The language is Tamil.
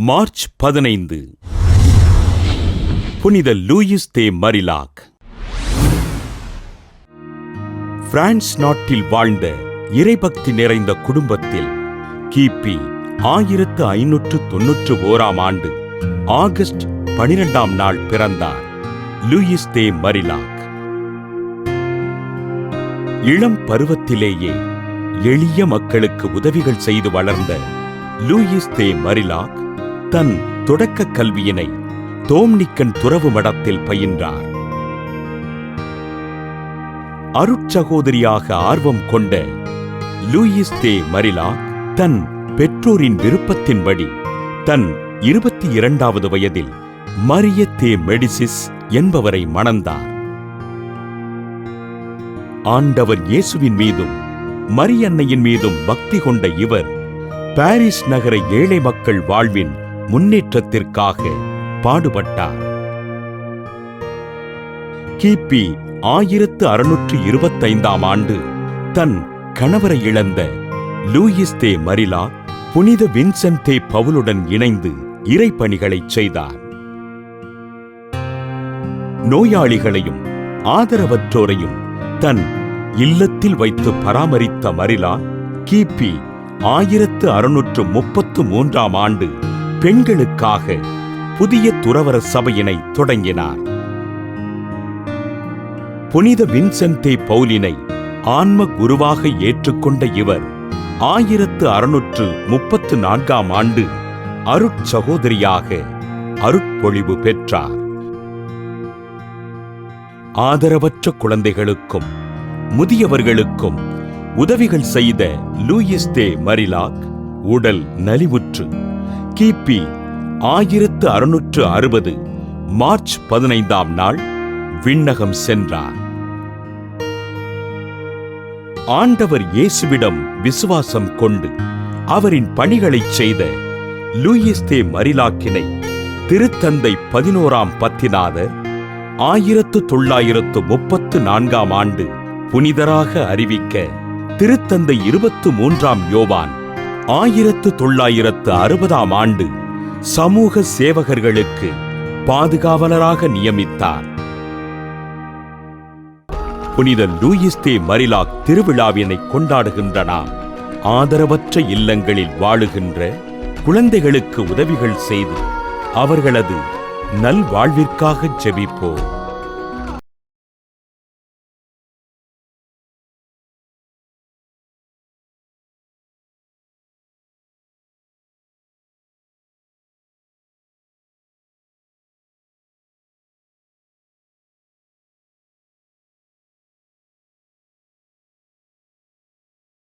மார்ச் 15 புனித லூயிஸ் தே மரிலாக். பிரான்ஸ் நாட்டில் வாழ்ந்த இறைபக்தி நிறைந்த குடும்பத்தில் கிபி 1591 ஆண்டு ஆகஸ்ட் 12ஆம் நாள் பிறந்தார் லூயிஸ் தே மரிலாக். இளம் பருவத்திலேயே எளிய மக்களுக்கு உதவிகள் செய்து வளர்ந்த லூயிஸ் தே மரிலாக் தன் தொடக்க கல்வியினை தோம்னிக்கன் துறவு மடத்தில் பயின்றார். அருட்சகோதரியாக ஆர்வம் கொண்ட லூயிஸ் தே மரிலாக் தன் பெற்றோரின் விருப்பத்தின்படி தன் 22வது வயதில் மரிய தே மெடிசிஸ் என்பவரை மணந்தார். ஆண்டவர் இயேசுவின் மீதும் மரியன்னையின் மீதும் பக்தி கொண்ட இவர் பாரிஸ் நகர ஏழை மக்கள் வாழ்வின் முன்னேற்றத்திற்காக பாடுபட்டார். கிபி 1625ஆம் ஆண்டு தன் கணவரை இழந்த லூயிஸ் தே மரிலாக் புனித வின்சென்ட் தே பவுலுடன் இணைந்து இறைப்பணிகளைச் செய்தார். நோயாளிகளையும் ஆதரவற்றோரையும் தன் இல்லத்தில் வைத்து பராமரித்த மரிலாக் கிபி 1633ஆம் ஆண்டு பெண்களுக்காக புதிய துறவற சபையினை தொடங்கினார். புனித வின்சென்ட் தே பவுலினை ஆன்ம குருவாக ஏற்றுக்கொண்ட இவர் 1634ஆம் ஆண்டு அருட்சகோதரியாக அருட்பொழிவு பெற்றார். ஆதரவற்ற குழந்தைகளுக்கும் முதியவர்களுக்கும் உதவிகள் செய்த லூயிஸ் தே மரிலாக் உடல் நலிவுற்று கிபி 1660 மார்ச் 15ஆம் நாள் விண்ணகம் சென்றார். ஆண்டவர் இயேசுவிடம் விசுவாசம் கொண்டு அவரின் பணிகளைச் செய்த லூயிஸ் தே மரிலாக்கினை திருத்தந்தை 11ஆம் பத்திநாதர் 1934ஆம் ஆண்டு புனிதராக அறிவிக்க திருத்தந்தை 23ஆம் யோவான் 1960ஆம் ஆண்டு சமூக சேவகர்களுக்கு பாதுகாவலராக நியமித்தார். புனித லூயிஸ் தே மரிலாக் திருவிழாவினை கொண்டாடுகின்ற நாம் ஆதரவற்ற இல்லங்களில் வாழுகின்ற குழந்தைகளுக்கு உதவிகள் செய்து அவர்களது நல்வாழ்விற்காக ஜெபிப்போம்.